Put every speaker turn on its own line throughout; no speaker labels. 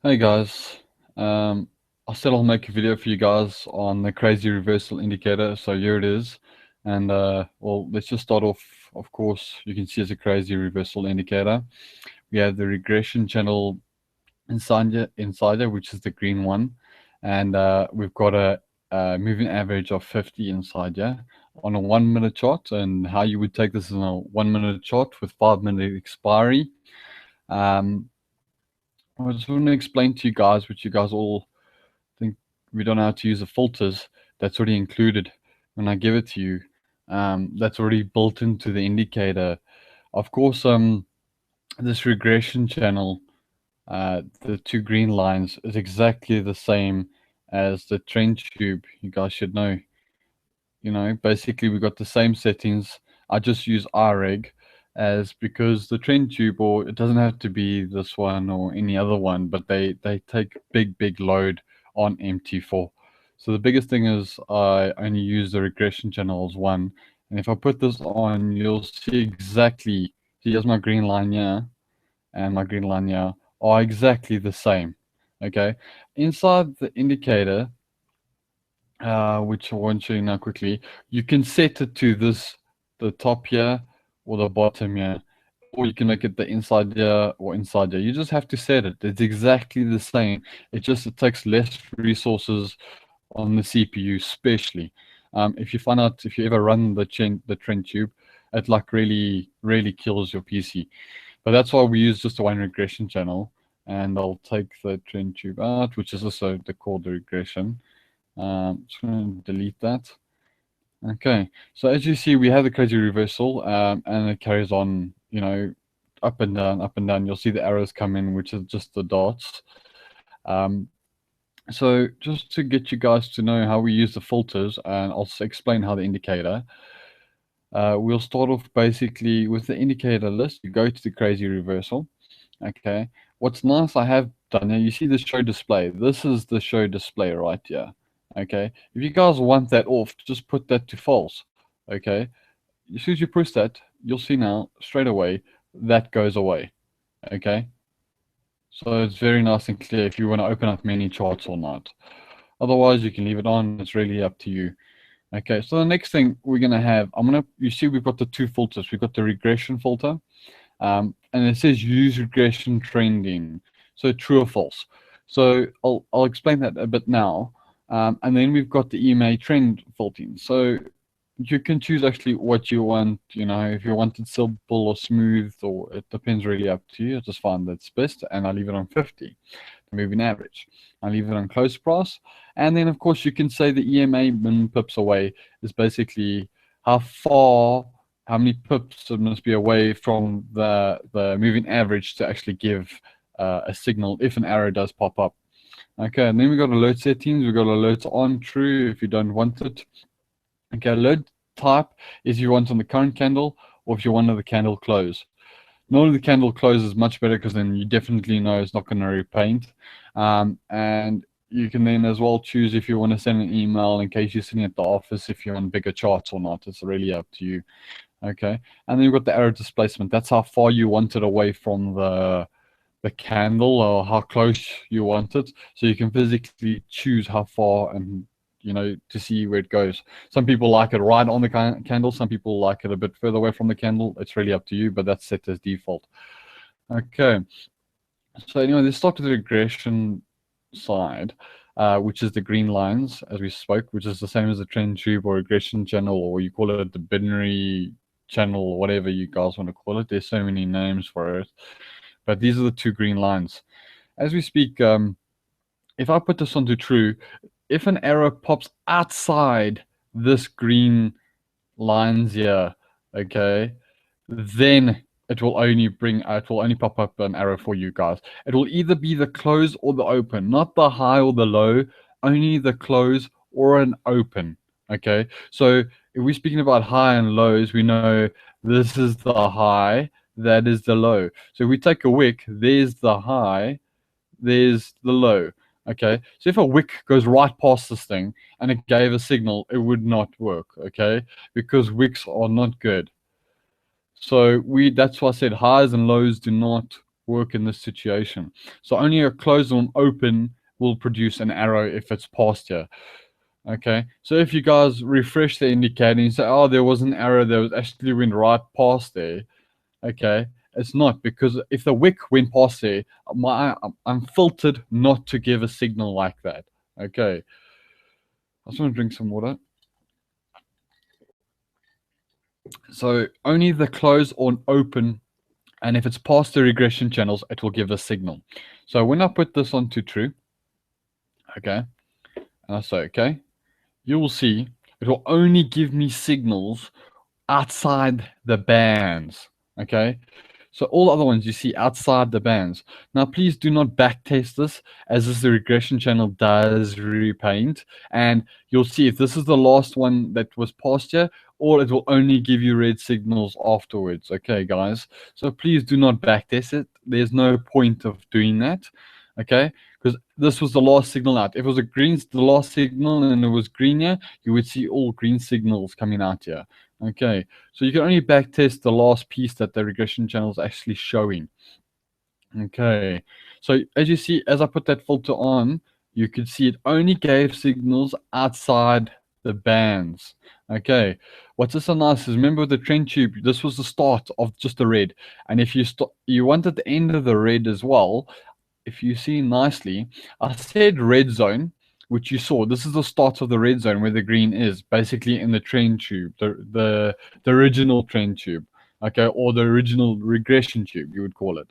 Hey guys, I said I'll make a video for you guys on the crazy reversal indicator, so here it is. And well, let's just start off. Of course, you can see it's a crazy reversal indicator. We have the regression channel inside there, which is the green one, and we've got a moving average of 50 inside here on a 1 minute chart. And how you would take this in a 1 minute chart with 5 minute expiry. Um, I just want to explain to you guys, which you guys all think we don't know how to use the filters. That's already included when I give it to you. That's already built into the indicator. Of course, this regression channel, the two green lines, is exactly the same as the trend tube. You guys should know. Basically we got the same settings. I just use reg as because the trend tube, or it doesn't have to be this one or any other one, but they take big load on MT4. So the biggest thing is I only use the regression channel as one, and if I put this on, you'll see exactly, see, here's my green line here and my green line here are exactly the same. Okay, inside the indicator, which I want to show you now quickly. You can set it to the top here or the bottom here, or you can make it the inside here or inside here. You just have to set it. It's exactly the same. It takes less resources on the CPU, especially. If you find out, if you ever run the trend tube, it like really kills your PC. But that's why we use just a one regression channel. And I'll take the trend tube out, which is also called the regression. Just going to delete that. Okay, so as you see, we have the crazy reversal, and it carries on, up and down, up and down. You'll see the arrows come in, which is just the dots. So just to get you guys to know how we use the filters, and I'll explain how the indicator. We'll start off basically with the indicator list. You go to the crazy reversal. Okay, what's nice I have done here, you see the show display. This is the show display right here. Okay, if you guys want that off, just put that to false. Okay, as soon as you push that, you'll see now straight away that goes away. Okay, so it's very nice and clear if you want to open up many charts or not. Otherwise, you can leave it on. It's really up to you. Okay, so the next thing we're gonna have, you see we've got the two filters. We've got the regression filter, and it says use regression trending, so true or false. So I'll explain that a bit now, and then we've got the EMA trend filtering. So you can choose actually what you want. If you want it simple or smooth, or it depends really up to you. I just find that's best, and I leave it on 50, the moving average. I leave it on close price, and then of course you can say the EMA min pips away is basically how many pips it must be away from the moving average to actually give a signal if an arrow does pop up. Okay, and then we got alert settings. We got alerts on true if you don't want it. Okay, alert type is you want on the current candle or if you want the candle close. Normally the candle close is much better because then you definitely know it's not going to repaint. And you can then as well choose if you want to send an email in case you're sitting at the office, if you want bigger charts or not. It's really up to you. Okay, and then you've got the arrow displacement. That's how far you want it away from the candle or how close you want it. So you can physically choose how far and to see where it goes. Some people like it right on the candle. Some people like it a bit further away from the candle. It's really up to you, but that's set as default. Okay. So anyway, let's start with the regression side, which is the green lines, as we spoke, which is the same as the trend tube or regression channel, or you call it the binary channel, or whatever you guys want to call it. There's so many names for it. But these are the two green lines. As we speak, if I put this onto true, if an arrow pops outside this green lines here, okay, then it will only pop up an arrow for you guys. It will either be the close or the open, not the high or the low, only the close or an open. Okay, so if we're speaking about high and lows, we know this is the high, that is the low. So if we take a wick, there's the high, there's the low. Okay, so if a wick goes right past this thing and it gave a signal, it would not work. Okay, because wicks are not good. So that's why I said highs and lows do not work in this situation. So only a close on open will produce an arrow if it's past here. Okay, so if you guys refresh the indicator and you say, oh, there was an arrow that was actually went right past there, okay, it's not, because if the wick went past there, I'm filtered not to give a signal like that. Okay, I just want to drink some water. So only the close or open, and if it's past the regression channels, it will give a signal. So when I put this onto true, okay, and I say okay, you will see it will only give me signals outside the bands. Okay, so all other ones you see outside the bands. Now please do not backtest this, as this the regression channel does repaint, and you'll see if this is the last one that was past here, or it will only give you red signals afterwards. Okay guys, so please do not backtest it. There's no point of doing that. Okay, because this was the last signal out. If it was the last signal and it was green here, you would see all green signals coming out here. Okay, so you can only backtest the last piece that the regression channel is actually showing. Okay, so as you see, as I put that filter on, you could see it only gave signals outside the bands. Okay, what's so nice is, remember the trend tube, this was the start of just the red, and if you wanted the end of the red as well, if you see nicely, I said red zone, which you saw. This is the start of the red zone where the green is, basically in the trend tube, the original trend tube, okay, or the original regression tube, you would call it.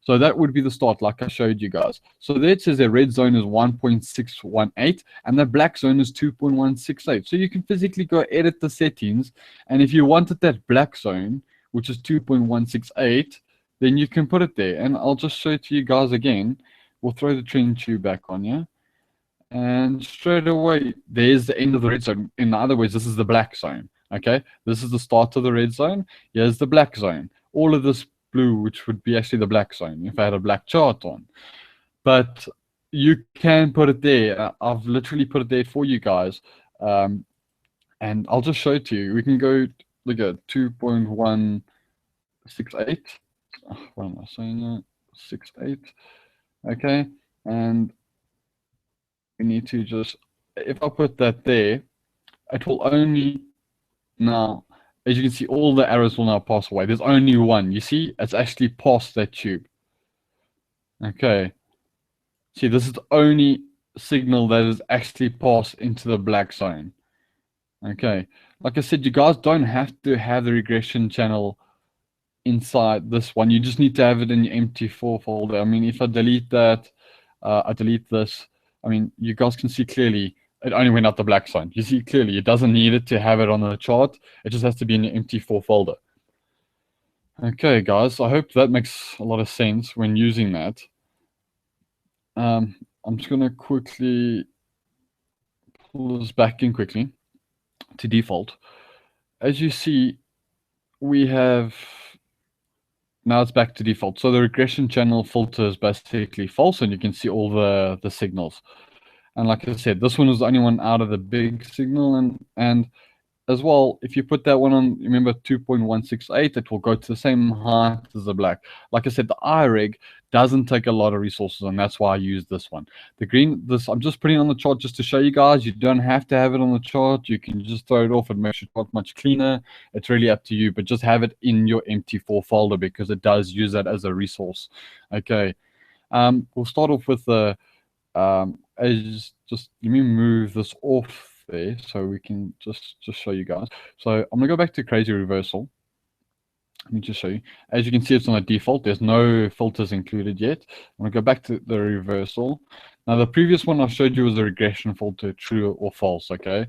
So that would be the start, like I showed you guys. So there it says the red zone is 1.618 and the black zone is 2.168. So you can physically go edit the settings, and if you wanted that black zone, which is 2.168, then you can put it there. And I'll just show it to you guys again. We'll throw the trend tube back on, yeah? And straight away, there's the end of the red zone. In other words, this is the black zone, okay? This is the start of the red zone. Here's the black zone. All of this blue, which would be actually the black zone if I had a black chart on. But you can put it there. I've literally put it there for you guys. And I'll just show it to you. We can go, look at 2.168. What am I saying now? 68. Okay, and we need to just, if I put that there, it will only, now, as you can see, all the arrows will now pass away. There's only one. You see, it's actually past that tube. Okay. See, this is the only signal that is actually passed into the black zone. Okay. Like I said, you guys don't have to have the regression channel inside this one. You just need to have it in your MT4 folder. I mean, if I delete that, I delete this, I mean, you guys can see clearly it only went out the black zone. You see clearly it doesn't need it to have it on the chart. It just has to be in your MT4 folder. Okay, guys, I hope that makes a lot of sense when using that. I'm just going to quickly pull this back in quickly to default. As you see, we have, now it's back to default. So the regression channel filter is basically false, and you can see all the signals. And like I said, this one is the only one out of the big signal, and as well, if you put that one on, remember 2.168, it will go to the same height as the black. Like I said, the iReg doesn't take a lot of resources, and that's why I use this one. The green, this I'm just putting on the chart just to show you guys. You don't have to have it on the chart. You can just throw it off. It makes your chart much cleaner. It's really up to you, but just have it in your MT4 folder because it does use that as a resource. Okay, we'll start off with the just let me move this off there so we can just show you guys. So I'm gonna go back to crazy reversal. Let me just show you. As you can see, it's on a default. There's no filters included yet. I'm gonna go back to the reversal. Now the previous one I showed you was the regression filter, true or false. Okay,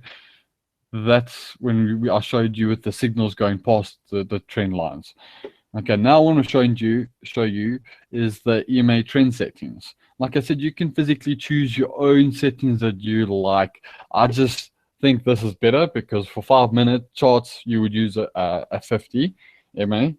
that's when I showed you with the signals going past the trend lines. Okay, now what I want to show you is the EMA trend settings. Like I said, you can physically choose your own settings that you like. I just think this is better because for 5-minute charts, you would use a 50 EMA,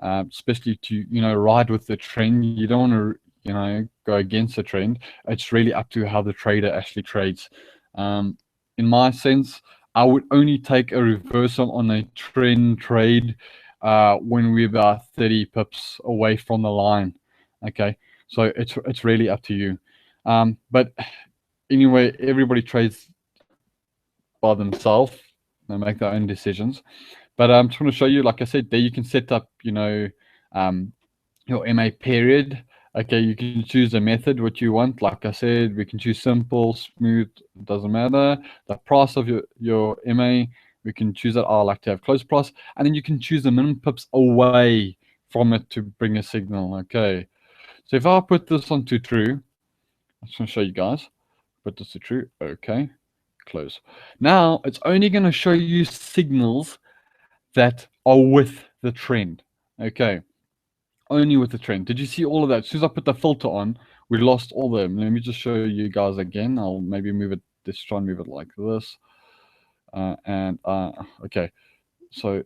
especially to, ride with the trend. You don't want to, go against the trend. It's really up to how the trader actually trades. In my sense, I would only take a reversal on a trend trade when we're about 30 pips away from the line. Okay, so it's really up to you. But anyway, everybody trades by themselves. They make their own decisions. But I'm just going to show you, like I said, there you can set up, um, your MA period. Okay, you can choose a method what you want. Like I said, we can choose simple, smooth, doesn't matter. The price of your MA, we can choose that. I like to have close price, and then you can choose the minimum pips away from it to bring a signal. Okay, so if I put this onto true, I'm just going to show you guys. Put this to true. Okay, close. Now it's only going to show you signals that are with the trend. Okay, only with the trend. Did you see all of that? As soon as I put the filter on, we lost all of them. Let me just show you guys again. I'll maybe move it. Let's try and move it like this. Okay. So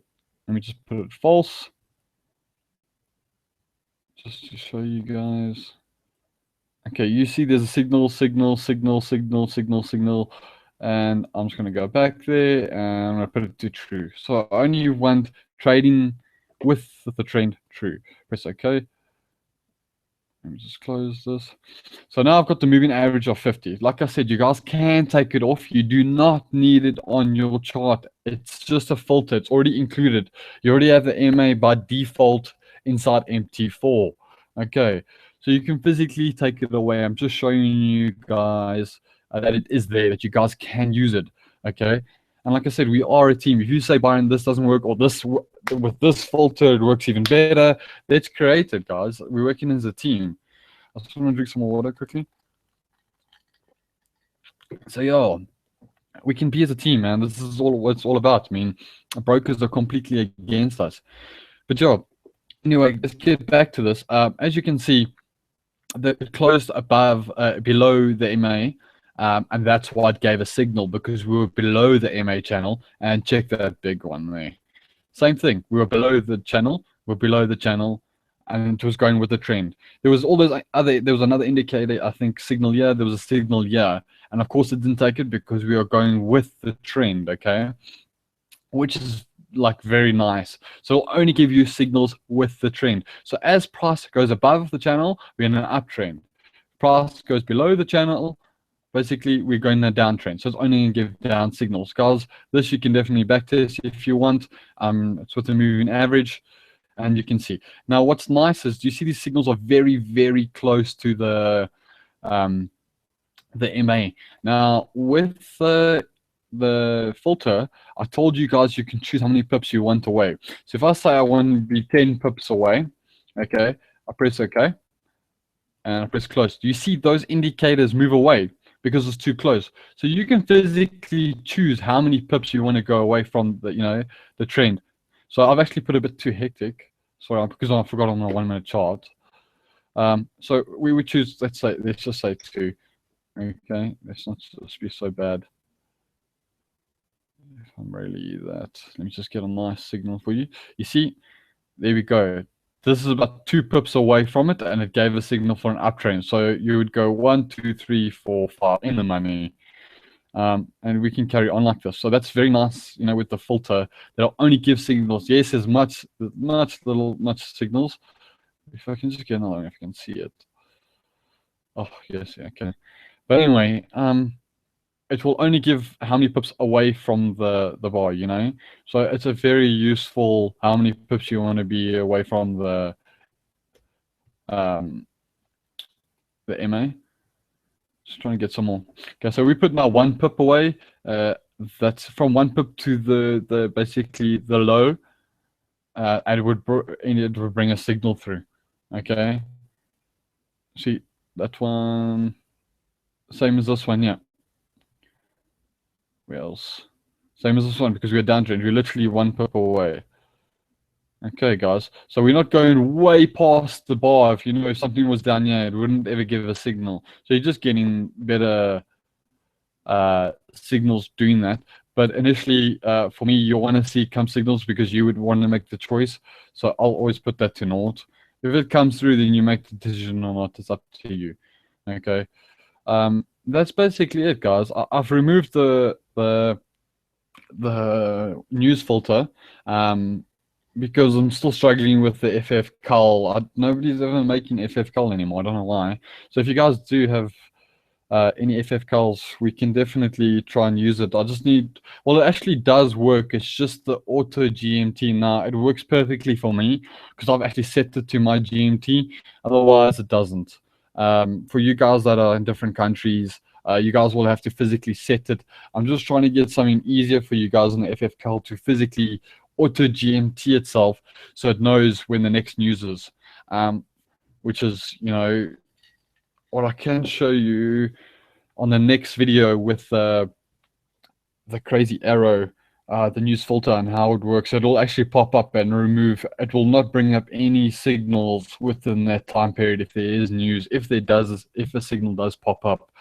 let me just put it false, just to show you guys. Okay, you see there's a signal, signal, signal, signal, signal, signal, and I'm just going to go back there and I'm going to put it to true. So I only want trading with the trend true. Press OK. Let me just close this. So now I've got the moving average of 50. Like I said, you guys can take it off. You do not need it on your chart. It's just a filter. It's already included. You already have the MA by default inside MT4. Okay, so you can physically take it away. I'm just showing you guys that it is there, that you guys can use it. Okay, and like I said, we are a team. If you say, Byron, this doesn't work, or this with this filter it works even better, let's create it, guys. We're working as a team. I just want to drink some more water quickly. So yo, we can be as a team, man. This is all what it's all about. I mean, brokers are completely against us. But yo, anyway, let's get back to this. As you can see, it closed below the MA, and that's why it gave a signal, because we were below the MA channel. And check that big one there. Same thing. We were below the channel. We're below the channel, and it was going with the trend. There was all those other. There was another indicator. I think signal here. There was a signal here, and of course it didn't take it because we are going with the trend. Okay, which is like very nice. So it'll only give you signals with the trend. So as price goes above the channel, we're in an uptrend. Price goes below the channel, basically we're going in a downtrend. So it's only going to give down signals. Guys, this you can definitely backtest if you want. It's with the moving average, and you can see. Now what's nice is, do you see these signals are very, very close to the MA. Now with the filter, I told you guys you can choose how many pips you want away. So if I say I want to be 10 pips away, okay, I press OK and I press close. Do you see those indicators move away because it's too close? So you can physically choose how many pips you want to go away from the trend. So I've actually put a bit too hectic, sorry, because I forgot on the 1 minute chart. So we would choose, let's just say 2. Okay, let's not be so bad. If I'm really that, let me just get a nice signal for you. You see, there we go. This is about 2 pips away from it, and it gave a signal for an uptrend. So you would go 1, 2, 3, 4, 5 in the money, and we can carry on like this. So that's very nice, with the filter. They'll only give signals. Yes, there's much signals. If I can just get another one, if you can see it. Oh yes, yeah, okay. But anyway, it will only give how many pips away from the bar, So it's a very useful how many pips you want to be away from the MA. Just trying to get some more. Okay, so we put now 1 pip away. That's from 1 pip to the basically the low, and it would bring a signal through. Okay. See that one, same as this one, yeah. Where else? Same as this one, because we're downtrend. We're literally 1 pip away. Okay, guys. So we're not going way past the bar. If something was down here, it wouldn't ever give a signal. So you're just getting better signals doing that. But initially, for me, you want to see come signals because you would want to make the choice. So I'll always put that to naught. If it comes through, then you make the decision or not. It's up to you. Okay. That's basically it, guys. I've removed the news filter because I'm still struggling with the FF cull. Nobody's ever making FF cull anymore. I don't know why. So if you guys do have any FF culls, we can definitely try and use it. I just need, well, it actually does work. It's just the auto GMT now. It works perfectly for me because I've actually set it to my GMT. Otherwise, it doesn't. For you guys that are in different countries, you guys will have to physically set it. I'm just trying to get something easier for you guys in the FF cull to physically auto GMT itself so it knows when the next news is. Which is, what I can show you on the next video with the crazy arrow, the news filter and how it works. It'll actually pop up and remove. It will not bring up any signals within that time period if there is news. If a signal does pop up.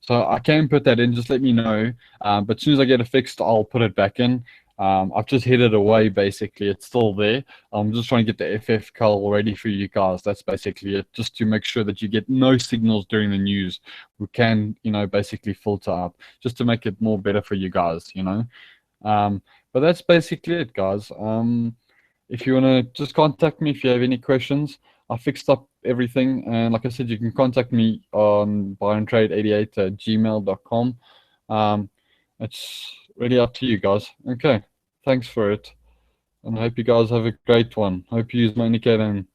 So I can put that in. Just let me know. But as soon as I get it fixed, I'll put it back in. I've just hid it away, basically. It's still there. I'm just trying to get the FF cull ready for you guys. That's basically it, just to make sure that you get no signals during the news. We can, basically filter out, just to make it more better for you guys, But that's basically it, guys. If you want to just contact me if you have any questions. I fixed up everything. And like I said, you can contact me on buyandtrade88@gmail.com. It's really up to you guys. Okay. Thanks for it. And I hope you guys have a great one. Hope you use my indicator and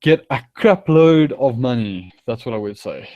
get a crap load of money. That's what I would say.